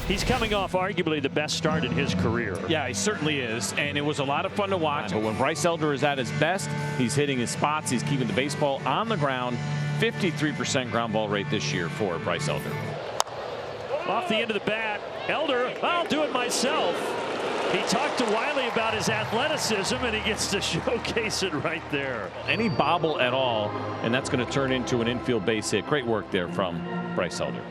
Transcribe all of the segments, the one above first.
He's coming off arguably the best start in his career. Yeah, he certainly is, and it was a lot of fun to watch. But when Bryce Elder is at his best, he's hitting his spots. He's keeping the baseball on the ground. 53% ground ball rate this year for Bryce Elder. Off the end of the bat, Elder, I'll do it myself. He talked to Wiley about his athleticism, and he gets to showcase it right there. Any bobble at all, and that's going to turn into an infield base hit. Great work there from Bryce Elder.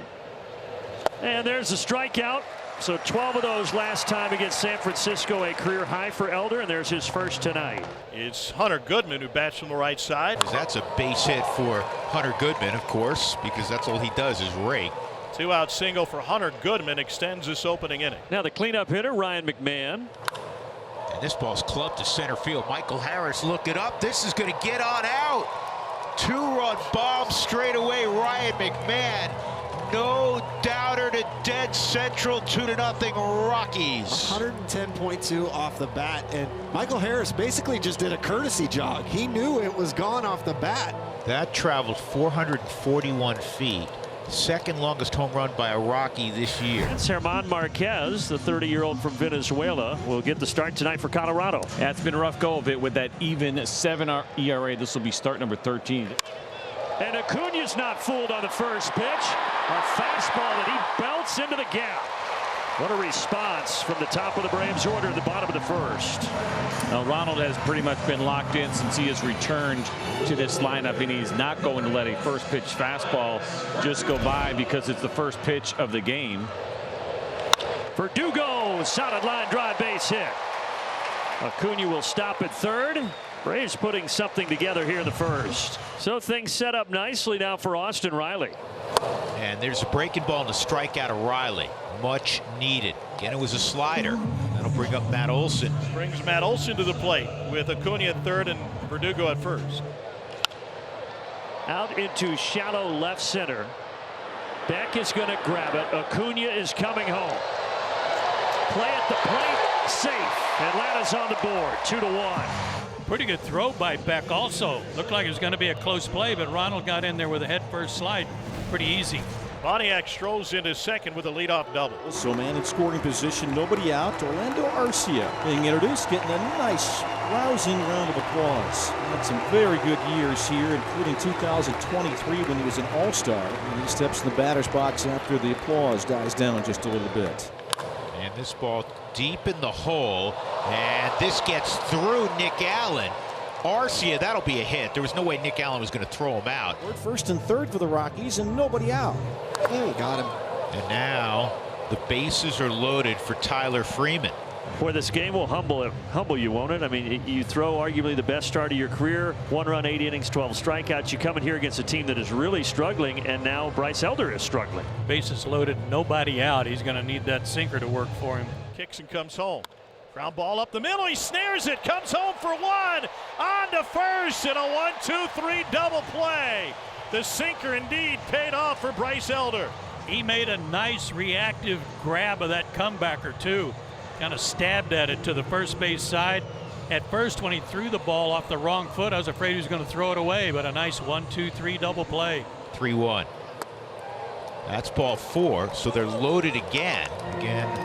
And there's a strikeout. So 12 of those last time against San Francisco, a career high for Elder, and there's his first tonight. It's Hunter Goodman who bats from the right side. That's a base hit for Hunter Goodman, of course, because that's all he does is rake. 2-out single for Hunter Goodman extends this opening inning. Now the cleanup hitter, Ryan McMahon. And this ball's clubbed to center field. Michael Harris looking up. This is going to get on out. 2-run bomb straight away. Ryan McMahon. No doubter to dead central. 2-0 Rockies. 110.2 off the bat, and Michael Harris basically just did a courtesy jog. He knew it was gone off the bat. That traveled 441 feet. Second longest home run by a Rocky this year. It's German Marquez, the 30-year-old from Venezuela, will get the start tonight for Colorado. Yeah, it's been a rough go of it with that even 7 ERA. This will be start number 13. And Acuna's not fooled on the first pitch. A fastball that he belts into the gap. What a response from the top of the Braves order at the bottom of the first. Now, Ronald has pretty much been locked in since he has returned to this lineup, and he's not going to let a first pitch fastball just go by because it's the first pitch of the game. Verdugo, solid line drive base hit. Acuna will stop at third. Braves putting something together here in the first. So things set up nicely now for Austin Riley. And there's a breaking ball and a strikeout of Riley. Much needed. Again, it was a slider. That'll bring up Matt Olson. Brings Matt Olson to the plate with Acuna at third and Verdugo at first. Out into shallow left center. Beck is going to grab it. Acuna is coming home. Play at the plate, safe. Atlanta's on the board, 2-1. Pretty good throw by Beck also. Looked like it was going to be a close play, but Ronald got in there with a head-first slide. Pretty easy. Boniak strolls into second with a leadoff double. So man in scoring position, nobody out. Orlando Arcia being introduced, getting a nice rousing round of applause. He had some very good years here, including 2023 when he was an all-star. And he steps in the batter's box after the applause dies down just a little bit. And this ball deep in the hole, and this gets through Nick Allen. Arcia, that'll be a hit. There was no way Nick Allen was going to throw him out. First and third for the Rockies, and nobody out. Hey, got him. And now the bases are loaded for Tyler Freeman. Boy, this game will humble you, won't it? I mean, you throw arguably the best start of your career, 1 run, 8 innings, 12 strikeouts. You come in here against a team that is really struggling, and now Bryce Elder is struggling. Bases loaded, nobody out. He's going to need that sinker to work for him. Kicks and comes home. Ground ball up the middle. He snares it. Comes home for one. On to first and a 1-2-3 double play. The sinker indeed paid off for Bryce Elder. He made a nice reactive grab of that comebacker too. Kind of stabbed at it to the first base side. At first, when he threw the ball off the wrong foot, I was afraid he was going to throw it away, but a nice 1-2-3 double play. 3-1. That's ball 4, so they're loaded again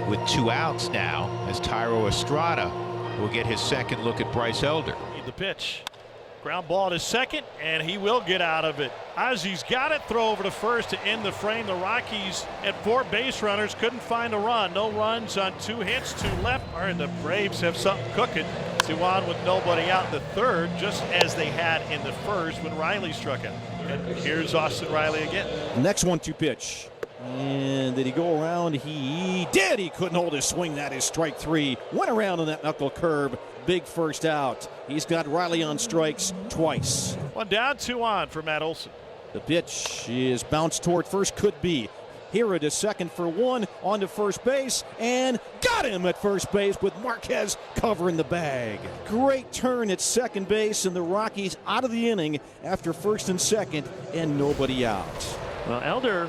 with 2 outs now, as Tyro Estrada will get his second look at Bryce Elder. Need the pitch. Ground ball to second, and he will get out of it. Ozzy's got it. Throw over to first to end the frame. The Rockies at 4 base runners couldn't find a run. No runs on 2 hits, 2 left. And the Braves have something cooking. 2 on with nobody out in the third, just as they had in the first when Riley struck out. And here's Austin Riley again. Next 1-2 pitch. And did he go around? He did. He couldn't hold his swing. That is strike 3. Went around on that knuckle curve. Big first out. He's got Riley on strikes twice. 1 down, 2 on for Matt Olson. The pitch is bounced toward first. Could be. Hira to second for 1. On to first base. And got him at first base with Marquez covering the bag. Great turn at second base, and the Rockies out of the inning after first and second, and nobody out. Well, Elder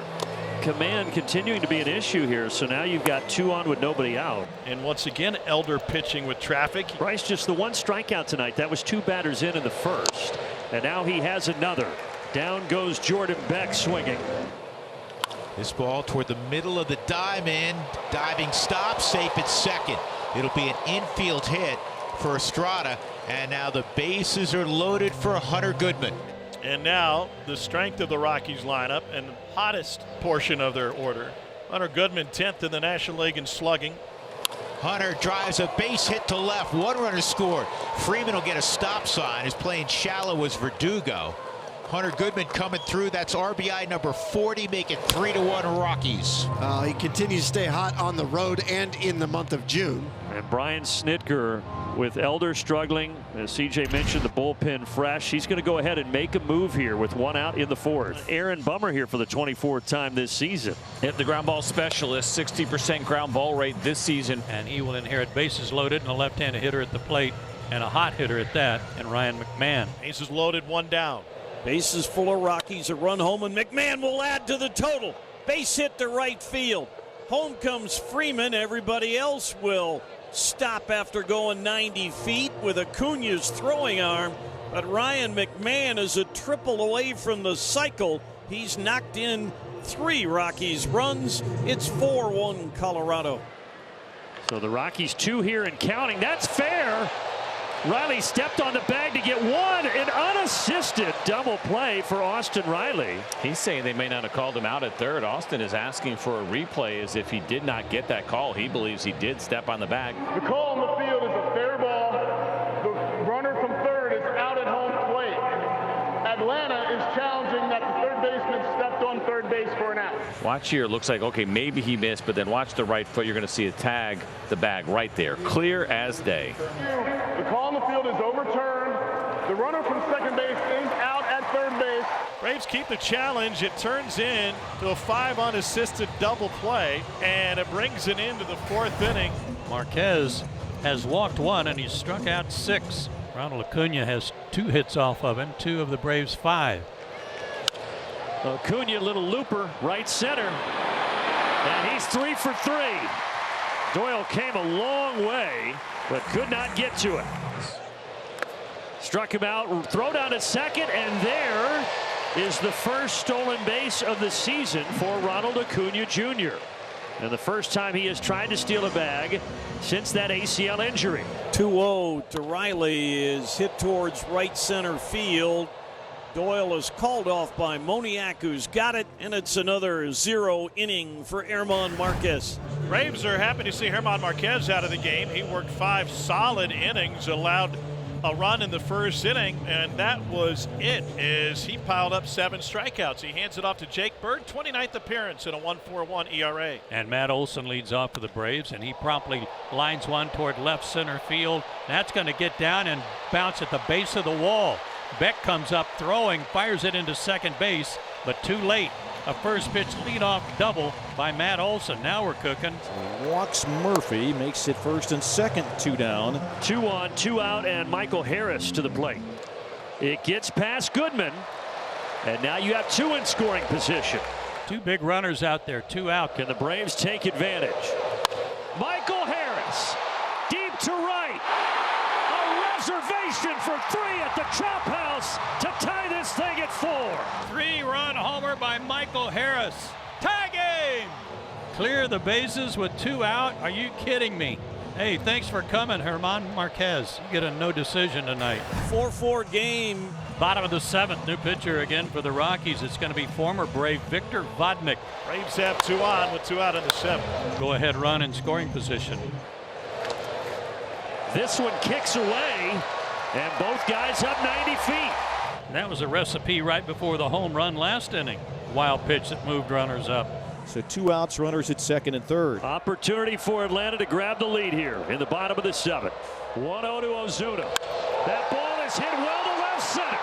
command continuing to be an issue here, so now you've got 2 on with nobody out. And once again, Elder pitching with traffic. Bryce just the 1 strikeout tonight. That was 2 batters in the first, and now he has another. Down goes Jordan Beck swinging. This ball toward the middle of the diamond. Diving stop, safe at second. It'll be an infield hit for Estrada. And now the bases are loaded for Hunter Goodman. And now the strength of the Rockies lineup and the hottest portion of their order. Hunter Goodman 10th in the National League in slugging. Hunter drives a base hit to left. One runner scored. Freeman will get a stop sign. Is playing shallow as Verdugo. Hunter Goodman coming through. That's RBI number 40, making 3-1 Rockies. He continues to stay hot on the road and in the month of June. And Brian Snitker with Elder struggling. As CJ mentioned, the bullpen fresh. He's going to go ahead and make a move here with one out in the fourth. Aaron Bummer here for the 24th time this season. Yep, the ground ball specialist, 60% ground ball rate this season. And he will inherit bases loaded and a left-handed hitter at the plate and a hot hitter at that, and Ryan McMahon. Bases loaded, one down. Bases full of Rockies, a run home, and McMahon will add to the total. Base hit to right field. Home comes Freeman. Everybody else will stop after going 90 feet with Acuna's throwing arm. But Ryan McMahon is a triple away from the cycle. He's knocked in 3 Rockies runs. It's 4-1 Colorado. So the Rockies 2 here and counting. That's fair. Riley stepped on the bag to get one. An unassisted double play for Austin Riley. He's saying they may not have called him out at third. Austin is asking for a replay as if he did not get that call. He believes he did step on the bag. The call on the field is a fair ball. The runner from third is out at home plate. Atlanta is challenging that the third baseman stepped on third base for an out. Watch here. It looks like, okay, maybe he missed, but then watch the right foot. You're going to see a tag the bag right there. Clear as day. The call on the field is overturned. The runner from second base is out at third base. Braves keep the challenge. It turns in to a 5 unassisted double play, and it brings it into the 4th inning. Marquez has walked 1 and he's struck out 6. Ronald Acuna has 2 hits off of him, 2 of the Braves' 5. Acuna, little looper, right center. And he's 3 for 3. Doyle came a long way, but could not get to it. Struck him out, throw down at second, and there is the first stolen base of the season for Ronald Acuna Jr. And the first time he has tried to steal a bag since that ACL injury. 2-0 to Riley is hit towards right center field. Doyle is called off by Moniak, who's got it, and it's another 0 inning for German Marquez. Braves are happy to see German Marquez out of the game. He worked 5 solid innings, allowed a run in the first inning, and that was it as he piled up 7 strikeouts. He hands it off to Jake Bird, 29th appearance in a 1.41 ERA. And Matt Olson leads off for the Braves, and he promptly lines one toward left center field. That's going to get down and bounce at the base of the wall. Beck comes up throwing, fires it into second base, but too late. A first pitch leadoff double by Matt Olson. Now we're cooking. Walks Murphy, makes it first and second, 2 down. 2 on, 2 out, and Michael Harris to the plate. It gets past Goodman, and now you have 2 in scoring position. 2 big runners out there, 2 out. Can the Braves take advantage? Michael Harris, deep to right. A reservation for 3 at the Chop House to tie this thing at 4. 3-run homer by Michael Harris. Tie game! Clear the bases with 2 out. Are you kidding me? Hey, thanks for coming, German Marquez. You get a no decision tonight. 4-4 game. Bottom of the 7th. New pitcher again for the Rockies. It's going to be former Brave Victor Vodnik. Braves have 2 on with 2 out in the 7th. Go ahead run in scoring position. This one kicks away, and both guys up 90 feet. That was a recipe right before the home run last inning. Wild pitch that moved runners up. So 2 outs, runners at second and third. Opportunity for Atlanta to grab the lead here in the bottom of the 7th. 1-0 to Ozuna. That ball is hit well to left center.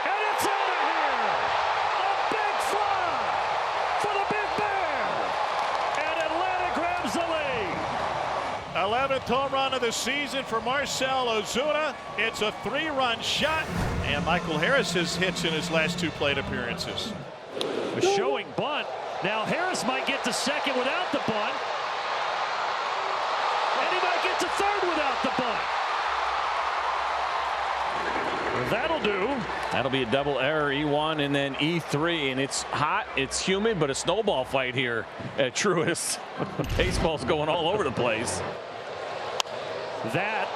And it's out of here. A big fly for the Big Bear. And Atlanta grabs the lead. 11th home run of the season for Marcell Ozuna. It's a 3-run shot, and Michael Harris has hits in his last 2 plate appearances. A showing bunt. Now Harris might get to second without the bunt. And he might get to third without the bunt. That'll do. That'll be a double error, E1 and then E3, and it's hot, it's humid, but a snowball fight here at Truist. Baseball's going all over the place. That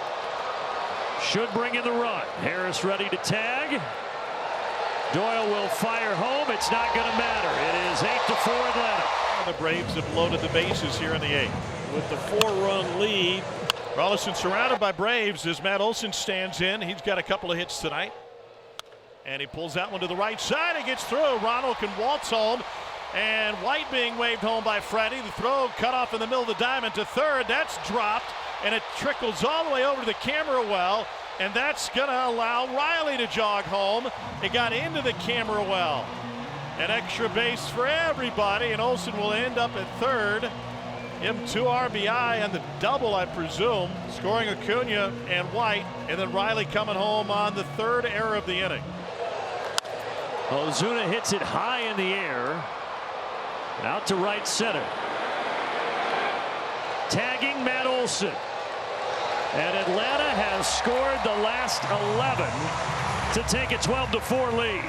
should bring in the run. Harris ready to tag. Doyle will fire home. It's not going to matter. It is 8-4 Atlanta. The Braves have loaded the bases here in the 8th. With the 4-run lead, Rolison surrounded by Braves as Matt Olson stands in. He's got a couple of hits tonight. And he pulls that one to the right side. It gets through. Ronald can waltz home. And White being waved home by Freddie. The throw cut off in the middle of the diamond to third. That's dropped. And it trickles all the way over to the camera well. And that's going to allow Riley to jog home. It got into the camera well. An extra base for everybody. And Olson will end up at third. Him 2 RBI and the double, I presume, scoring Acuna and White, and then Riley coming home on the 3rd error of the inning. Ozuna hits it high in the air, out to right center. Tagging Matt Olson, and Atlanta has scored the last 11 to take a 12-4 lead.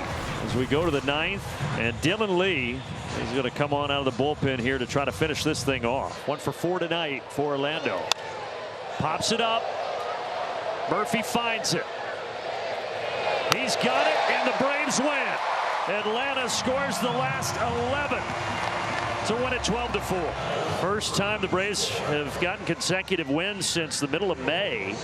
As we go to the 9th, and Dylan Lee is going to come on out of the bullpen here to try to finish this thing off. 1 for 4 tonight for Orlando. Pops it up. Murphy finds it. He's got it, and the Braves win. Atlanta scores the last 11 to win it 12-4. First time the Braves have gotten consecutive wins since the middle of May.